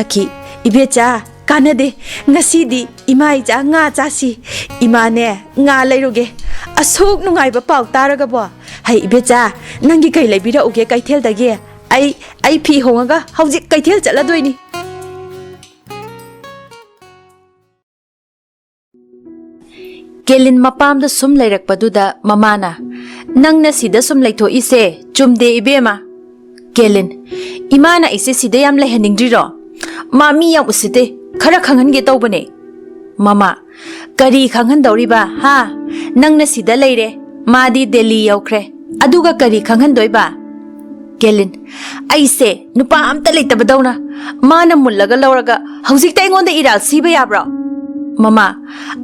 Saki, Ibecha, Kanade, Nasidi, Imaija, Nga Jasi, Imane, Nga Leruge, a soak no I pau Taragabo. Hey, Ibecha, Nangi Kai Lebida Uge Kaitel the gear. I P Honga, how's it Kaitel Jaladuini? Kelin mapam da sum lairak paduda mamana nang na sida sum laito ise chumde ibema Kelin imana ise sida yam lehaning diro mami yam usite khara khangan ge tawbane mama kari khangan dawriba ha nang na sida leire madi Delhi yaukre aduga kari khangan doiba Kelin aise nupa amta leitabadawna mana mullaga lawraga hauzik ta ingonda iral siba yabra Mama,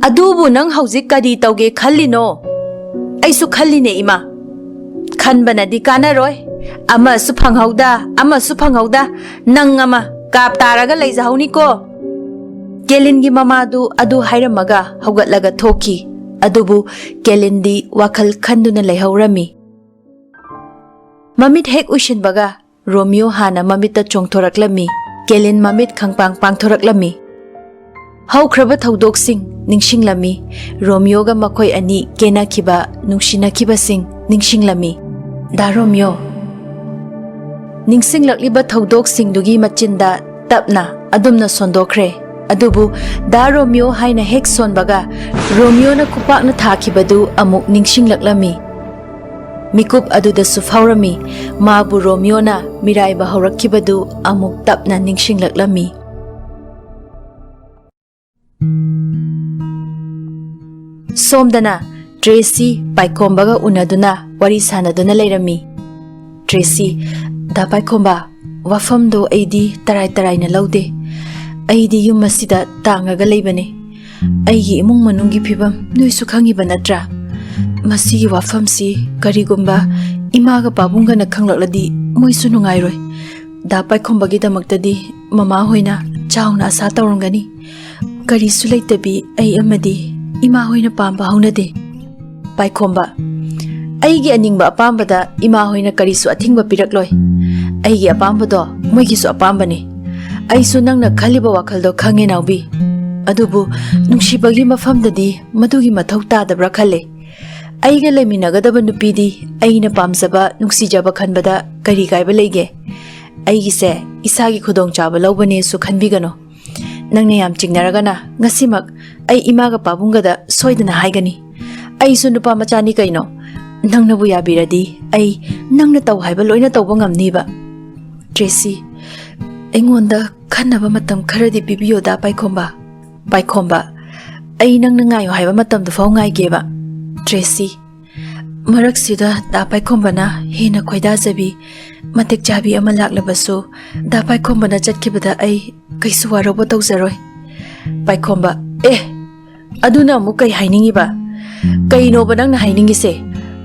adubu nang hauzik kadi tauge khallino. Aisu khalline ima. Khanbana di kana roy. Ama su phanghauda, nang ama kap taraga leizauni ko. Kelin gi mama adu hairamaga haugatlaga thoki. Adubu Kelin di wakal khanduna leihaurami. Mamit hek ushin baga Romeo hana mamita chongthoraklami. Kelin mamit khangpang pangthoraklami. How crabbat how dog sing, Ningsing Lami, Romeo ga Makoi ani, Kena kiba, Nungshina kiba sing, Ningsing Lami. Da Romeo Ningsing Lakliba how dog sing dugi machinda, Tapna, Adumna sondokre, Adubu, Da Romeo haina hek son baga, Romeo na kupak na takibadu amuk Ningsing Laklami. Mikup adu da sufhaurami, Maabu Romeo na, Mirai bahorakibadu amuk Tapna Ningsing Laklami. Somdana, Tracy, Paikombaga unaduna, wari sanaduna lairami. Tracy, da Paikomba, wafamdo aidi taray na laude. Aidi yung masida tangaga laibane. Aigi imong manunggi pibam, nui sukhangiba natra. Masigi wafamsi, karigumba, imaga babunga nakhanglakladi, moy sunungayroy. Da Paikomba magtadi, mama hoina, chaw na asa tawrangani. Kari sulay tabi ay amadi. Ima hoy na pamba haunade. Paikomba, aigi aningba apambada ima hoy na karisu athingba pirakloy. Aigi apambado moigisu apamba ni. Aisu nangna khaliba wakhaldo khange naubi. Adubu nungsibagi mafamdadi madugi mathau tadabra khale. Aiga leminagadaba nupidi aina pamzaba nungsijaba khanbada kari kaiba leige. Aigi se isagi khudong chaba lawbane su khanbigano. Nang yam chingnaragana ngasimak ay imaga pabungada soidana haigani ay sunupa machani kaino nang nabu yabiradi ay nang na taw haiba loina tawba ngamniba Tracy engonda khanaba matam kharadi bibiyo da Paikomba ay nang nangayo haiba matam da faw ngai geba Tracy marak sida da Paikomba na hina khoida jabi matek jabi ama laklabasu da Paikomba na chatkibada ay kaisu warobo tawzaroy Paikomba aduna mu kai hainingiba kaino ba nang na hainingise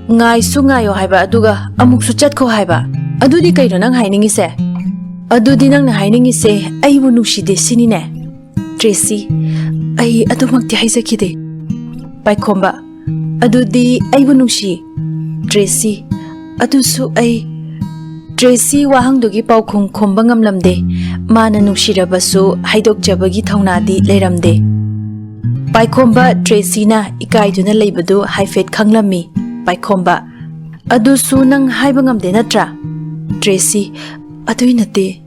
ngai su ngayo haiba aduga amuk su chatko haiba adudi kaino nang hainingise adudi nang na hainingise aibu nushide sinine Tracy ai adumakti haizakide Paikomba adudi aibu nushi Tracy adusu ai Tracy wahangdugi paukhung khomba ngamlamde mana nushirabasu haidokjabagi thaunadi leiramde Paikomba Tracy na ikaiduna leibadu haifet khanglami Paikomba adusu nang haiba ngamde natra Tracy adui nate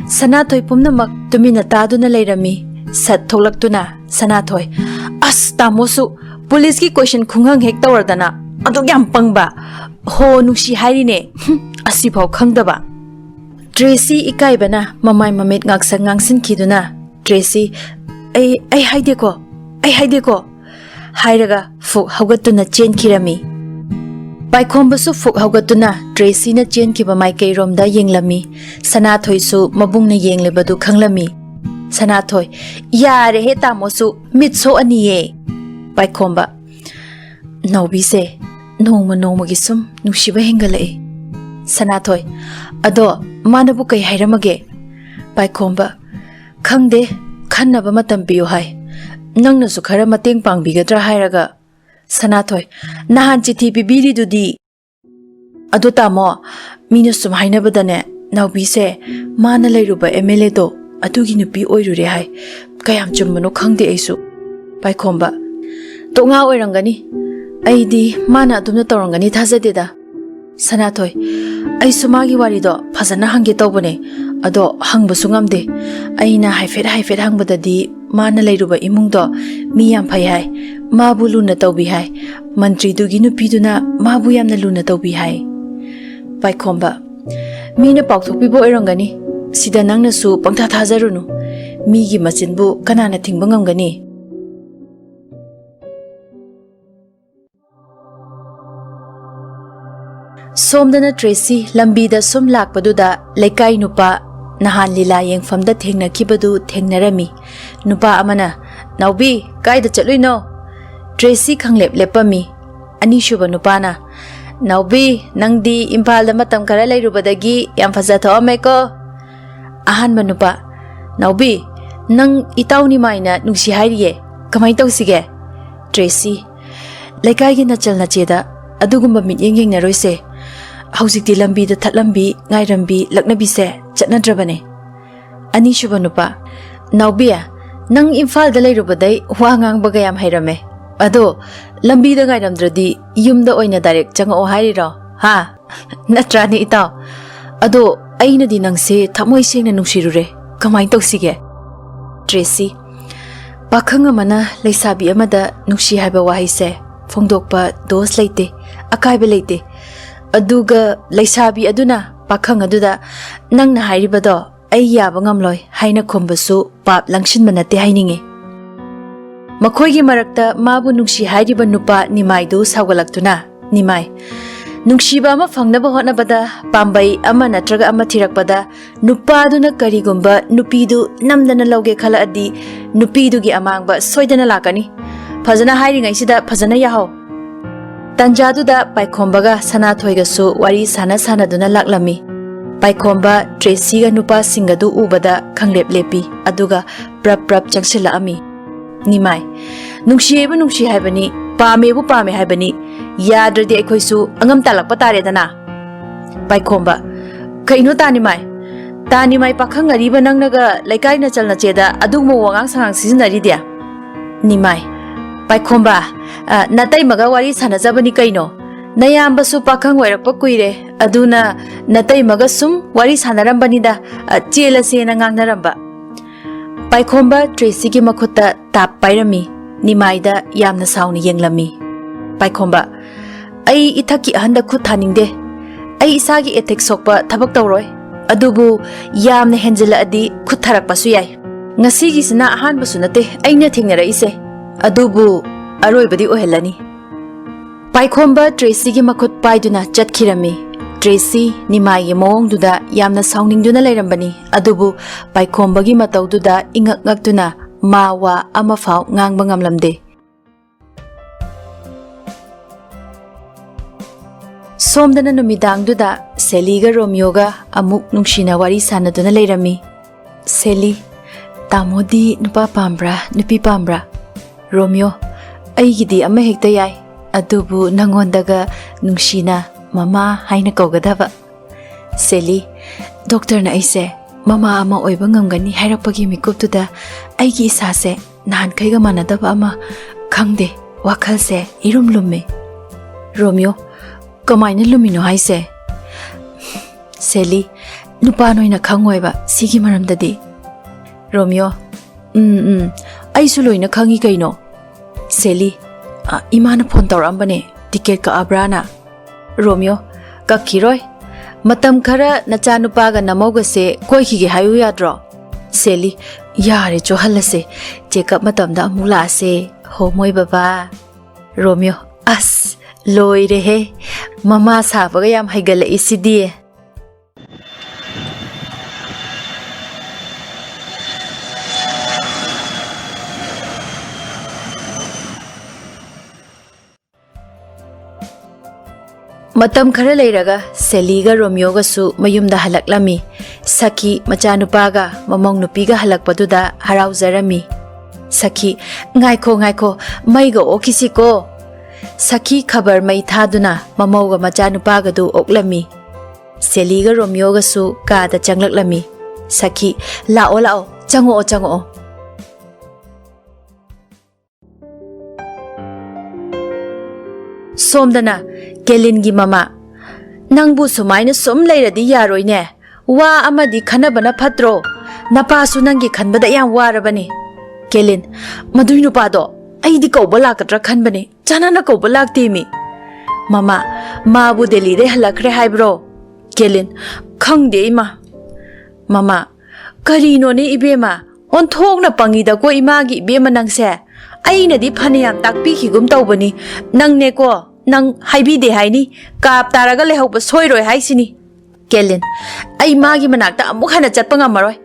Sanathoi pumnamak tumina taduna leirami sat tholaktuna Sanathoi as tamosu police ki question khunghang hek tawardana adu yam pangba ho nushi hairine asibau khangdaba Tracy ikaibana mamai mamet ngaksang ngangsin kiduna Tracy ai haide ko hairaga fuk haugatuna chen kirami Paikomba su fuk haugatuna Tracy na chen kiba mai kei romda yenglami Sanathoi su mabungna yenglebadu khanglami Sanathoi yare he tamosu mitso aniye Paikomba naubi se noma gisum nushiba hengalai Sanathoi ado manabu kai hairamage Paikomba khangde khannaba matam piyo hai nangna su khara mateng pangbigadra hairaga Sanathoi nahan chithi bibiri dudi ado tamo mina sum hainabadane naubi se mana leiruba MLA do ꯑꯗꯨꯒꯤ ꯅꯨꯄꯤ ꯑꯣꯏꯔꯨꯔꯦ ꯍꯥꯏ ꯀꯌꯥꯝ ꯆꯨꯝꯕꯅꯣ ꯈꯪꯗꯦ ꯑꯩꯁꯨ ꯄꯥꯏꯈꯣꯝꯕ ꯇꯣꯉꯥ ꯑꯣꯏꯔꯝꯒꯅꯤ ꯑꯩꯗꯤ ꯃꯥꯅ ꯑꯗꯨꯝꯅ ꯇꯧꯔꯝꯒꯅꯤ ꯊꯥꯖꯗꯦꯗ ꯁꯅꯥꯊꯣꯏ ꯑꯩꯁꯨ ꯃꯥꯒꯤ ꯋꯥꯔꯤꯗꯣ ꯐꯖꯅ ꯍꯪꯒꯦ ꯇꯧꯕꯅꯦ ꯑꯗꯣ ꯍꯪꯕꯁꯨ ꯉꯝꯗꯦ ꯑꯩꯅ ꯍꯥꯏꯐꯦꯠ ꯍꯪꯕꯗꯗꯤ ꯃꯥꯅ ꯂꯩꯔꯨꯕ ꯏꯃꯨꯡꯗꯣ ꯃꯤ ꯌꯥꯝ ꯐꯩ ꯍꯥꯏ ꯃꯥꯕꯨ ꯂꯨꯅ ꯇꯧꯕꯤ ꯍꯥꯏ ꯃꯟꯇ꯭ꯔꯤꯗꯨꯒꯤ ꯅꯨꯄꯤꯗꯨꯅ ꯃꯥꯕꯨ ꯌꯥꯝꯅ ꯂꯨꯅ ꯇꯧꯕꯤ ꯍꯥꯏ ꯄꯥꯏꯈꯣꯝꯕ ꯃꯤꯅ ꯄꯥꯎꯊꯣꯛꯄꯤꯕ ꯑꯣꯏꯔꯝꯒꯅꯤ ꯁꯤꯗ ꯅꯪꯅꯁꯨ ꯄꯪꯊꯥ ꯊꯥꯖꯔꯨꯅꯨ ꯃꯤꯒꯤ ꯃꯆꯤꯟꯕꯨ ꯀꯅꯥꯅ ꯊꯤꯡꯕ ꯉꯝꯒꯅꯤ ꯁꯣꯝꯗꯅ ꯇ꯭ꯔꯦꯁꯤ ꯂꯝꯕꯤꯗ ꯁꯨꯝ ꯂꯥꯛꯄꯗꯨꯗ ꯂꯩꯀꯥꯏ ꯅꯨꯄꯥ ꯅꯍꯥꯟ ꯂꯤꯂꯥ ꯌꯦꯡꯐꯝꯗ ꯊꯦꯡꯅꯈꯤꯕꯗꯨ ꯊꯦꯡꯅꯔꯝꯃꯤ ꯅꯨꯄꯥ ꯑꯃꯅ ꯅꯥꯎꯕꯤ ꯀꯥꯏꯗ ꯆꯠꯂꯨꯏꯅꯣ ꯇ꯭ꯔꯦꯁꯤ ꯈꯪꯂꯦꯞ ꯂꯦꯞꯄꯝꯃꯤ ꯑꯅꯤꯁꯨꯕ ꯅꯨꯄꯥꯅ ꯅꯥꯎꯕꯤ ꯅꯪꯗꯤ ꯏꯝꯐꯥꯜꯗ ꯃꯇꯝ ꯈꯔ ꯂꯩꯔꯨꯕꯗꯒꯤ ꯌꯥꯝ ꯐꯖꯊꯣꯛꯑꯝꯃꯦꯀꯣ ꯑꯍꯥꯟꯕ ꯅꯨꯄꯥ ꯅꯥꯎꯕꯤ ꯅꯪ ꯏꯇꯥꯎ ꯅꯤꯃꯥꯏꯅ ꯅꯨꯡꯁꯤ ꯍꯥꯏꯔꯤꯌꯦ ꯀꯃꯥꯏ ꯇꯧꯁꯤꯒꯦ ꯇ꯭ꯔꯦꯁꯤ ꯂꯩꯀꯥꯏꯒꯤ ꯅꯆꯜ ꯅꯆꯦꯗ ꯑꯗꯨꯒꯨꯝꯕ ꯃꯤꯠꯌꯦꯡ ꯌꯦꯡꯅꯔꯣꯏꯁꯦ ꯍꯧꯖꯤꯛꯇꯤ ꯂꯝꯕꯤꯗ ꯊꯠꯂꯝꯕꯤ ꯉꯥꯏꯔꯝꯕꯤ ꯂꯛꯅꯕꯤꯁꯦ ꯆꯠꯅꯗ꯭ꯔꯕꯅꯦ ꯑꯅꯤꯁꯨꯕ ꯅꯨꯄꯥ ꯅꯥꯎꯕꯤ ꯅꯪ ꯏꯝꯐꯥꯜꯗ ꯂꯩꯔꯨꯕꯗꯩ ꯋꯥ ꯉꯥꯡꯕꯒ ꯌꯥꯝ ꯍꯩꯔꯝꯃꯦ ꯑꯗꯣ ꯂꯝꯕꯤꯗ ꯉꯥꯏꯔꯝꯗ꯭ꯔꯗꯤ ꯌꯨꯝꯗ ꯑꯣꯏꯅ ꯗꯥꯏꯔꯦꯛ ꯆꯪꯉꯛꯑꯣ ꯍꯥꯏꯔꯤꯔꯣ ꯍꯥ ꯅꯠꯇ꯭ꯔꯥꯅꯦ ꯏꯇꯥꯎ ꯑꯗꯣ ꯑꯩꯅꯗꯤ ꯅꯪꯁꯦ ꯊꯃꯣꯏ ꯁꯦꯡꯅ ꯅꯨꯡꯁꯤꯔꯨꯔꯦ ꯀꯃꯥꯏ ꯇꯧꯁꯤꯒꯦ ꯇ꯭ꯔꯦꯁꯤ ꯄꯥꯈꯪ ꯑꯃꯅ ꯂꯩꯁꯥꯕꯤ ꯑꯃꯗ ꯅꯨꯡꯁꯤ ꯍꯥꯏꯕ ꯋꯥꯍꯩꯁꯦ ꯐꯣꯡꯗꯣꯛꯄ ꯗꯣꯁ ꯂꯩꯇꯦ ꯑꯀꯥꯏꯕ ꯂꯩꯇꯦ ꯑꯗꯨꯒ ꯂꯩꯁꯥꯕꯤ ꯑꯗꯨꯅ ꯄꯥꯈꯪ ꯑꯗꯨꯗ ꯅꯪꯅ ꯍꯥꯏꯔꯤꯕꯗꯣ ꯑꯩ ꯌꯥꯕ ꯉꯝꯂꯣꯏ ꯍꯥꯏꯅ ꯈꯨꯝꯕꯁꯨ ꯄꯥꯞ ꯂꯪꯁꯤꯟꯕ ꯅꯠꯇꯦ ꯍꯥꯏꯅꯤꯡꯉꯤ ꯃꯈꯣꯏꯒꯤ ꯃꯔꯛꯇ ꯃꯥꯕꯨ ꯅꯨꯡꯁꯤ ꯍꯥꯏꯔꯤꯕ ꯅꯨꯄꯥ ꯅꯤꯃꯥꯏꯗꯨ ꯁꯥꯎꯒꯠꯂꯛꯇꯨꯅ ꯅꯤꯃꯥꯏ ꯅꯨꯡꯁꯤꯕ ꯑꯃ ꯐꯪꯅꯕ ꯍꯣꯠꯅꯕꯗ ꯄꯥꯝꯕꯩ ꯑꯃ ꯅꯠꯇ꯭ꯔꯒ ꯑꯃ ꯊꯤꯔꯛꯄꯗ ꯅꯨꯄꯥꯗꯨꯅ ꯀꯔꯤꯒꯨꯝꯕ ꯅꯨꯄꯤꯗꯨ ꯅꯝꯗꯅ ꯂꯧꯒꯦ ꯈꯜꯂꯛꯑꯗꯤ ꯅꯨꯄꯤꯗꯨꯒꯤ ꯑꯃꯥꯡꯕ ꯁꯣꯏꯗꯅ ꯂꯥꯛꯀꯅꯤ ꯐꯖꯅ ꯍꯥꯏꯔꯤꯉꯩꯁꯤꯗ ꯐꯖꯅ ꯌꯥꯍꯧ ꯇꯟꯖꯥꯗꯨꯗ ꯄꯥꯏꯈꯣꯝꯕꯒ ꯁꯅꯥꯊꯣꯏꯒꯁꯨ ꯋꯥꯔꯤ ꯁꯥꯟꯅꯗꯨꯅ ꯂꯥꯛꯂꯝꯃꯤ ꯄꯥꯏꯈꯣꯝꯕ ꯇ꯭ꯔꯦꯁꯤꯒ ꯅꯨꯄꯥꯁꯤꯡꯒꯗꯨ ꯎꯕꯗ ꯈꯪꯂꯦꯞ ꯂꯦꯞꯄꯤ ꯑꯗꯨꯒ ꯄ꯭ꯔꯞ ꯆꯪꯁꯤꯜꯂꯛꯑꯝꯃꯤ ꯅꯤꯃꯥꯏ ꯅꯨꯡꯁꯤꯌꯦꯕꯨ ꯅꯨꯡꯁꯤ ꯍꯥꯏꯕꯅꯤ ꯄꯥꯝꯃꯦꯕꯨ ꯄꯥꯝꯃꯦ ꯍꯥꯏꯕꯅꯤ ꯌꯥꯗ꯭ꯔꯗꯤ ꯑꯩꯈꯣꯏꯁꯨ ꯑꯉꯝ ꯇꯥꯜꯂꯛꯄ ꯇꯥꯔꯦꯗꯅ ꯄꯥꯏꯈꯣꯝꯕ ꯀꯩꯅꯣ ꯇꯥꯅꯤꯃꯥꯏ ꯄꯥꯈꯪ ꯑꯔꯤꯕ ꯅꯪꯅꯒ ꯂꯩꯀꯥꯏ ꯅꯆꯜ ꯅꯆꯦꯗ ꯑꯗꯨꯒꯨꯝꯕ ꯋꯥꯉꯥꯡ ꯁꯉꯥꯡ ꯁꯤꯖꯤꯟꯅꯔꯤꯗꯦ ꯅꯤꯃꯥꯏ ꯄꯥꯏꯈꯣꯝꯕ ꯅꯇꯩꯃꯒ ꯋꯥꯔꯤ ꯁꯥꯟꯅꯖꯕꯅꯤ ꯀꯩꯅꯣ ꯅꯌꯥꯝꯕꯁꯨ ꯄꯥꯈꯪ ꯑꯣꯏꯔꯛꯄ ꯀꯨꯏꯔꯦ ꯑꯗꯨꯅ ꯅꯇꯩꯃꯒ ꯁꯨꯝ ꯋꯥꯔꯤ ꯁꯥꯟꯅꯔꯝꯕꯅꯤꯗ ꯆꯦꯜꯂꯁꯦꯅ ꯉꯥꯡꯅꯔꯝꯕ ꯄꯥꯏꯈꯣꯝꯕ ꯇ꯭ꯔꯦꯁꯤꯒꯤ ꯃꯈꯨꯠꯇ ꯇꯥꯞ ꯄꯥꯏꯔꯝꯃꯤ ꯅꯤꯃꯥꯏꯗ ꯌꯥꯝꯅ ꯁꯥꯎꯅ ꯌꯦꯡꯂꯝꯃꯤ ꯄꯥꯏꯈꯣꯝꯕ ꯑꯩ ꯏꯊꯛꯀꯤ ꯑꯍꯟꯗ ꯈꯨꯠ ꯊꯥꯅꯤꯡꯗꯦ ꯑꯩ ꯏꯁꯥꯒꯤ ꯑꯦꯊꯤꯛ ꯁꯣꯛꯄ ꯊꯕꯛ ꯇꯧꯔꯣꯏ ꯑꯗꯨꯕꯨ ꯌꯥꯝꯅ ꯍꯦꯟꯖꯤꯜꯂꯛꯑꯗꯤ ꯈꯨꯠ ꯊꯥꯔꯛꯄꯁꯨ ꯌꯥꯏ ꯉꯁꯤꯒꯤꯁꯤꯅ ꯑꯍꯥꯟꯕꯁꯨ ꯅꯠꯇꯦ ꯑꯩꯅ ꯊꯦꯡꯅꯔꯛꯏꯁꯦ ꯑꯗꯨꯕꯨ ꯑꯔꯣꯏꯕꯗꯤ ꯑꯣꯏꯍꯜꯂꯅꯤ ꯄꯥꯏꯈꯣꯝꯕ ꯇ꯭ꯔꯦꯁꯤꯒꯤ ꯃꯈꯨꯠ ꯄꯥꯏꯗꯨꯅ ꯆꯠꯈꯤꯔꯝꯃꯤ ꯇ꯭ꯔꯦꯁꯤ ꯅꯤꯃꯥꯏꯒꯤ ꯃꯑꯣꯡꯗꯨꯗ ꯌꯥꯝꯅ ꯁꯥꯎꯅꯤꯡꯗꯨꯅ ꯂꯩꯔꯝꯕꯅꯤ ꯑꯗꯨꯕꯨ ꯄꯥꯏꯈꯣꯝꯕꯒꯤ ꯃꯇꯧꯗꯨꯗ ꯏꯉꯛ ꯉꯛꯇꯨꯅ ꯃꯥ ꯋꯥ ꯑꯃꯐꯥꯎ ꯉꯥꯡꯕ ꯉꯝꯂꯝꯗꯦ ꯁꯣꯝꯗꯅ ꯅꯨꯃꯤꯗꯥꯡꯗꯨꯗ ꯁꯦꯂꯤꯒ ꯔꯣꯃꯤꯌꯣꯒ ꯑꯃꯨꯛ ꯅꯨꯡꯁꯤꯅ ꯋꯥꯔꯤ ꯁꯥꯟꯅꯗꯨꯅ ꯂꯩꯔꯝꯃꯤ ꯁꯦꯂꯤ ꯇꯥꯃꯣꯗꯤ ꯅꯨꯄꯥ ꯄꯥꯝꯕ꯭ꯔꯥ ꯅꯨꯄꯤ ꯄꯥꯝꯕ꯭ꯔꯥ ꯔꯣꯃꯤꯌꯣ ꯑꯩꯒꯤꯗꯤ ꯑꯃ ꯍꯦꯛꯇ ꯌꯥꯏ ꯑꯗꯨꯕꯨ ꯅꯪꯉꯣꯟꯗꯒ ꯅꯨꯡꯁꯤꯅ ꯃꯃꯥ ꯍꯥꯏꯅ ꯀꯧꯒꯗꯕ ꯁꯦꯂꯤ ꯗꯣꯛꯇꯔꯅ ꯑꯩꯁꯦ ꯃꯃꯥ ꯑꯃ ꯑꯣꯏꯕ ꯉꯝꯒꯅꯤ ꯍꯥꯏꯔꯛꯄꯒꯤ ꯃꯤꯀꯨꯞꯇꯨꯗ ꯑꯩꯒꯤ ꯏꯁꯥꯁꯦ ꯅꯍꯥꯟꯈꯩꯒ ꯃꯥꯟꯅꯗꯕ ꯑꯃ ꯈꯪꯗꯦ ꯋꯥꯈꯜꯁꯦ ꯏꯔꯨꯝ ꯂꯨꯝꯃꯦ ꯔꯣꯃꯤꯌꯣ ꯀꯃꯥꯏꯅ ꯂꯨꯝꯃꯤꯅꯣ ꯍꯥꯏꯁꯦ ꯁꯦꯂꯤ ꯅꯨꯄꯥ ꯅꯣꯏꯅ ꯈꯪꯉꯣꯏꯕ ꯁꯤꯒꯤ ꯃꯔꯝꯗꯗꯤ ꯔꯣꯃꯤꯌꯣ ꯑꯩꯁꯨ ꯂꯣꯏꯅ ꯈꯪꯉꯤ ꯀꯩꯅꯣ ꯁꯦꯂꯤ ꯏꯃꯥꯅ ꯐꯣꯟ ꯇꯧꯔꯛꯑꯝꯕꯅꯦ ꯇꯤꯀꯦꯠ ꯀꯛꯑꯕ꯭ꯔꯥꯅ ꯔꯣꯃꯤꯌꯣ ꯀꯛꯈꯤꯔꯣꯏ ꯃꯇꯝ ꯈꯔ ꯅꯆꯥꯅꯨꯄꯥꯒ ꯅꯃꯧꯒꯁꯦ ꯀꯣꯏꯈꯤꯒꯦ ꯍꯥꯏꯌꯨ ꯌꯥꯗ꯭ꯔꯣ ꯁꯦꯂꯤ ꯌꯥꯔꯦ ꯆꯣꯍꯜꯂꯁꯦ ꯆꯦꯛꯑꯞ ꯃꯇꯝꯗ ꯑꯃꯨꯛ ꯂꯥꯛꯑꯁꯦ ꯍꯣ ꯃꯣꯏ ꯕꯕꯥ ꯔꯣꯃꯤꯌꯣ ꯑꯁ ꯂꯣꯏꯔꯦꯍꯦ ꯃꯃꯥ ꯁꯥꯕꯒ ꯌꯥꯝ ꯍꯩꯒꯠꯂꯛꯏꯁꯤꯗꯤ ꯃꯇꯝ ꯈꯔ ꯂꯩꯔꯒ ꯁꯦꯂꯤꯒ ꯔꯣꯃꯤꯌꯣꯒꯁꯨ ꯃꯌꯨꯝꯗ ꯍꯜꯂꯛꯂꯝꯃꯤ ꯁꯈꯤ ꯃꯆꯥꯅꯨꯄꯥꯒ ꯃꯃꯧ ꯅꯨꯄꯤꯒ ꯍꯜꯂꯛꯄꯗꯨꯗ ꯍꯔꯥꯎꯖꯔꯝꯃꯤ ꯁꯈꯤ ꯉꯥꯏꯈꯣ ꯃꯩꯒ ꯑꯣꯛꯈꯤꯁꯤꯀꯣ ꯁꯈꯤ ꯈꯕꯔ ꯃꯩ ꯊꯥꯗꯨꯅ ꯃꯃꯧꯒ ꯃꯆꯥꯅꯨꯄꯥꯒꯗꯨ ꯑꯣꯛꯂꯝꯃꯤ ꯁꯦꯂꯤꯒ ꯔꯣꯃꯤꯌꯣꯒꯁꯨ ꯀꯥꯗ ꯆꯪꯂꯛꯂꯝꯃꯤ ꯁꯈꯤ ꯂꯥꯛꯑꯣ Chang'o chang'o. Somdana Kelingi mama Nangbu sumaina sum lairadi yaroine wa amadi khanabana phatro napa su nangi khanbada yam warabani Kelin madui nupado aidi kauba lakatra khanbani chanana kauba lakti mi Mama mabu Delhi de halakre haibro Kelin khangde ima Mama karino ne ibema on thokna pangida ko imagi ibema nangse aina di phaniyam takpi khigum tawbani nangne ko nang haibi de haini kap taraga lehauba soiroi haisini Kelin ai magi manakta amuk hana chatpa ngamaroi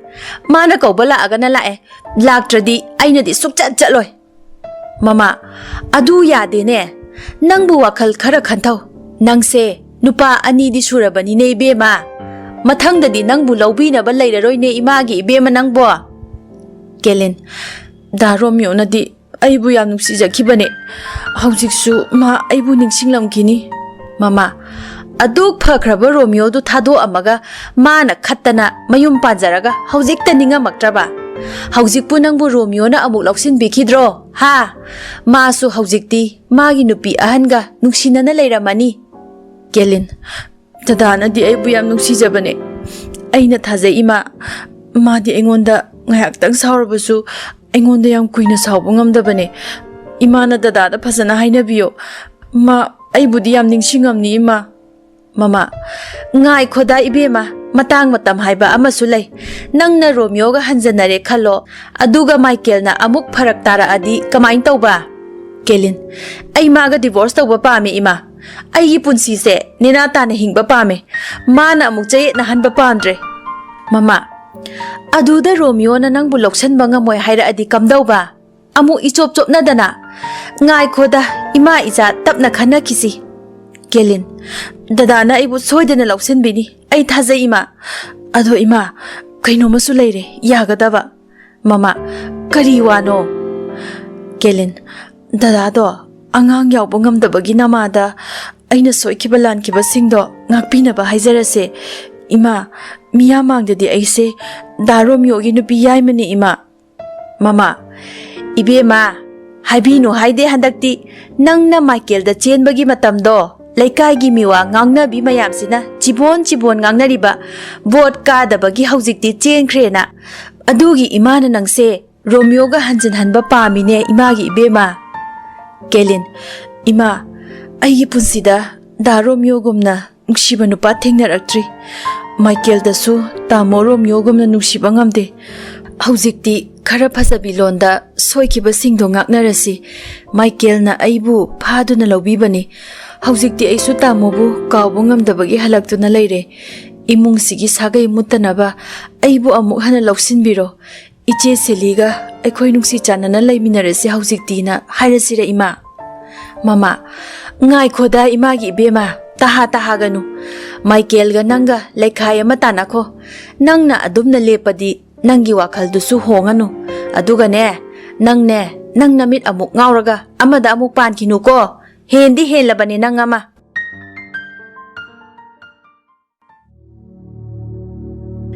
mana kauba laaga na lae laktradi aina di sukchat chatloi Mama adu yade ne nangbu wakhal khara khantau nangse nupa ani di surabani ne bema mathangdadi nangbu lawbina ba leiraroi ne imagi bema nangbo Kelin da Romeo na di aibu yam nuksijakibane haujiksu ma aibu ningsinglamkini Mama aduk phakraba Romeo du thado amaga mana khattana mayum panjaraga haujikta ningamaktraba haujikpu nangbu Romeo na amuk loksin bikidro ha masu haujikti magi nupi ahanga nungsinana leiramani Kelin dadana di aibu yam nuksijabane aina thajai ima ma di engonda ngayaktang saurabasu engonda yam kuina sauba ngamdabane imana dadada phasana hainabiyo ma aibudi yam ningsingamni ima Mama ngai khoda ibema matang matam haiba amasu lei nangna Romeo ga hanjanare khalo aduga Michael na amuk pharak tara adi kamain tauba Kelin ai maga divorce tauba pame ima ai punsi se nina ta na hingba pame mana amuk chai na hanba pamdre Mama aduda Romeo na nangbu loksan banga moy haira adi kamdauba amu ichop chop na dana ngai khoda ima iza tapna khana kisi Kelin dadana aibu soidana loksan bini ai thajai ima ado ima kaino masu leire yagadaba Mama kari wano Kelin dadado angang yawbo ngamdabagi namada aina soikiba lankiba singdo ngakpinaba haijarase ima miyamangdadi aise da Romeo gi nupi yaimani ima Mama ibema haibino haide handakti nangna Michael da chenbagi matamdo Laikai gi miwa ngangna bi mayam sina chibon ngangna riba bot ka da bagi haujikti chen khrena adugi imana nangse Romeo ga hanjin hanba pamine imagi ibema Kelin ima ai punsida da Romeo gumna nuksiba nupa thengnaraktri Michael da su Tamo Romeo gumna nuksiba ngamde haujikti khara phasabi londa soikiba singdo ngaknarasi Michael na aibu phaduna lobibani haujikti aisu Tamobu kawbo ngamdabagi halaktuna leire imung sigi sagai mutanaba aibu amuk hana loksinbiro iche seliga aikhoi nungsi chanana leiminarasi haujikti na hairasira ima Mama ngai khoda imagi bema taha ganu Michael ga nanga laikhai ama tanakho nangna adumna lepadi nangi wakhal dusu honganu aduga ne nangna mit amuk ngauraga amada amuk pankinu ko Hendi helabani nangama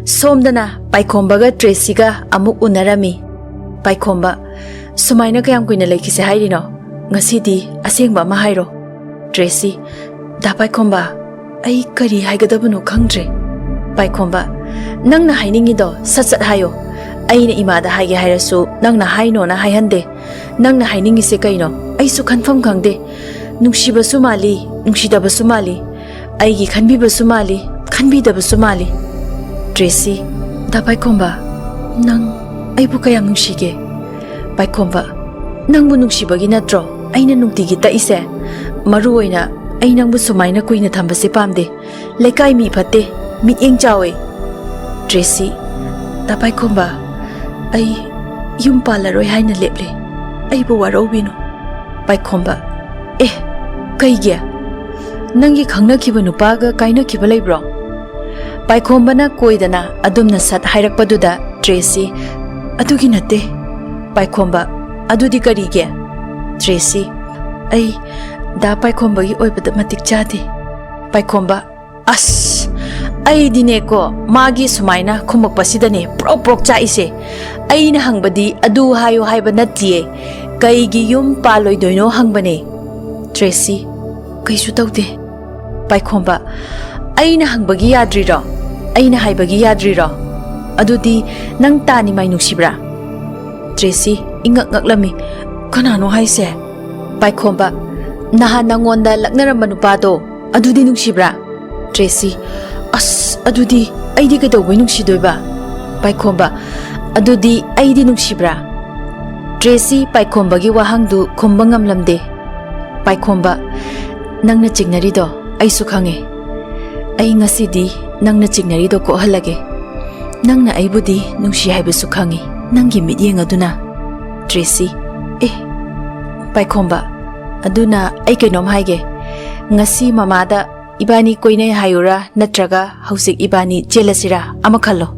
Somdana Paikombaga Tracyga amuk unarami Paikomba sumaina kayam kuina laikise hairino ngasidi asengba ma hairo Tracy da Paikomba ai kari haigadabano khangdre Paikomba nangna hainingido satsat hayo aina imada haige hairasu nangna haino na haihande nangna hainingise kaino aisu khanfam khangde nungsibasu mali nungsidabasu mali aigi khanbibasu mali khanbidabasu mali Tracy da Paikomba nang aibu kayam nungsige Paikomba nangbu nungsibagi natro aina nungtigi ta ise maru oina ai nangbu sumaina kuina thambase pamde lekai mi phatte miteng chawe Tracy da Paikomba ai yum palaroi haina leple aibu warobino Paikomba kaige nangi khangnakiba nupaga kainakiba leibro Paikomba na koidana adumna sat hairakpaduda Tracy adugi nate Paikomba adudi karige Tracy ai da Paikomba gi oibada matik chade Paikomba as Ai dine ko magi sumaina khumak pasidane prok prok cha ise ai na hangbadi adu hayo haiba natie kai gi yum paloi doino hangbane Tracy kaisu tawde Paikhomba ai na hangbagi yadri ro ai na haibagi yadri ro adudi nang tani mai nuksibra Tracy ingak ngaklami kanano haise Paikhomba naha nangonda laknaram manupado adudi nuksibra Tracy as adudi aidi kadawai nungsidoiba Paikhomba adudi aidi nungsibra Tracy Paikhomba gi wahangdu khumba ngamlamde Paikhomba nangna chignarido aisu khange ai ngasidi nangna chignarido ko halage nangna aibudi nungsi haibesu khangi nangi midyeng aduna Tracy Paikhomba aduna ai kainom haige ngasi mamada Ibani koine hayura natraga hausik ibani jelasira amakhallo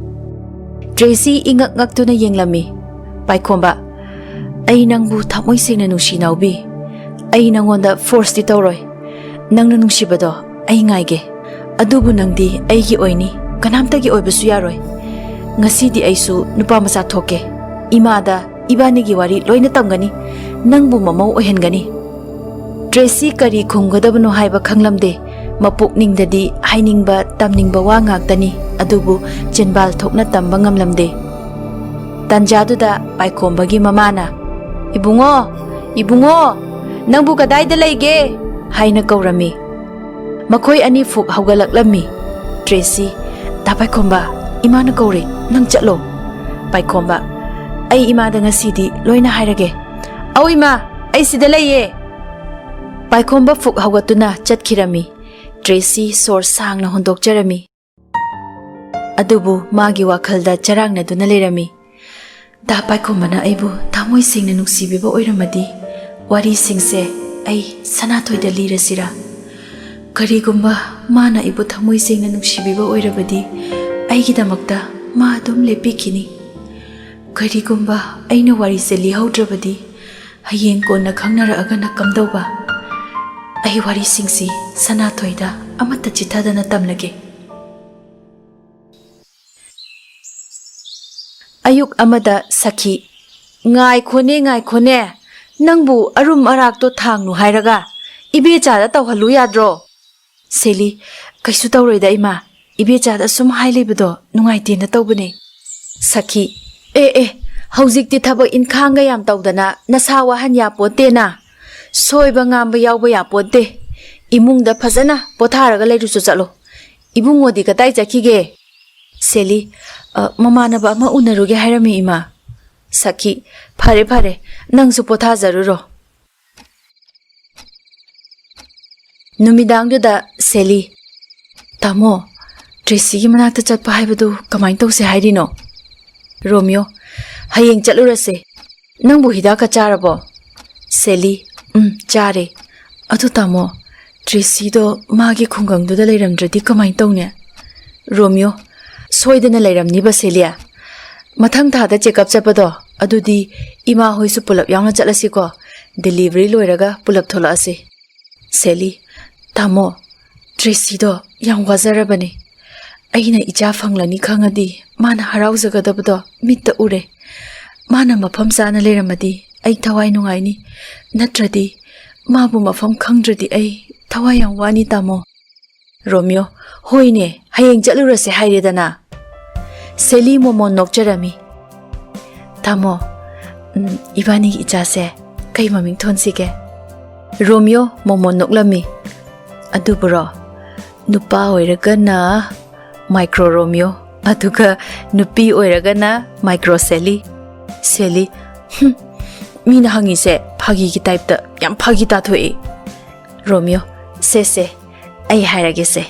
Tracy ingak ngaktuna yenglami Paikhomba ai nangbu thamoi sengna nungsi naubi ai nangonda force ti tawroi nangna nungsibado ai ngaige adubu nangdi aigi oini kanamtagi oibasu yaroi ngasidi aisu nupa macha thoke imada ibani gi wari loina tamgani nangbu mamau ohengani Tracy kari khumgadabno haiba khanglamde mapuk ningdadi hainingba tamningba wa ngaktani adubu chenbal thokna tamba ngamlamde tanjaduda Paikhomba gi mamana ibungo nangbu kadaida leige haina kaurami makhoi ani fuk haugalaklammi Tracy ta Paikhomba imana kaure nang chatlo Paikhomba ai imada ngasidi loina hairage au ima ai sida leiye Paikhomba fuk haugatuna chatkirami Tracy sor sangna hondok jarami adubu magi wakhalda charangna duna lerami da Paikhomba na aibu thamoi singna nungsibiba oiramadi wari singse ai sanathoida lirasira karigumba mana ibu thamoi singna nungsibiba oirabadi aigi damakta ma dum lepikini karigumba aina wari se lihaudrabadi hayeng konna khangnara agana kamdauba ai wari singsi sanathoida amata chithadana tamlage ayuk amada sakhi ngai khone nangbu arum arak to thangnu hairaga ibe chada tawhalu yadro Seli kaisu tawroida ima ibe chada sum hailibdo nungaite na tawbane sakhi haujikti thaba inkhanga yam tawdana nasawa han ya pote na soiba ngamba yawba ya pote imungda phajana potharaga leirusu chalo ibungodi katai chakhige Seli mamanaba ama unaruge hairami ima Sakhi phare nangsu potha zaruro numidangduda Seli Tamo Tracy gi manakta chatpa haibadu kamain tawse hairino Romeo hayeng chalurase nangbu hidaka charabo Seli chare adu Tamo Tracy do magi khungangduda leiramdradi kamain tawne Romeo soidana leiramniba Selia mathang thada checkup chapado adudi ima hoisu pulap yangna chalasi ko delivery loiraga pulap thola ase Seli Tamo Tracy do yang wazarabani aina ija fanglani khangadi mana harau jagadabdo mitta ure mana mafam sana leramadi ai thawai nungaini natradi mabu mafam khangdradi ai thawai yang wani Tamo Romeo hoine hayeng jalurase hairedana Seli momon nokjarami Tamo ibani ichase kai maming thonsige Romeo momon noklami adubro nupa oiragana micro Romeo aduga nupi oiragana micro Seli Seli mina hangise phagi ki type ta yam phagi ta thoi Romeo se ai hairage se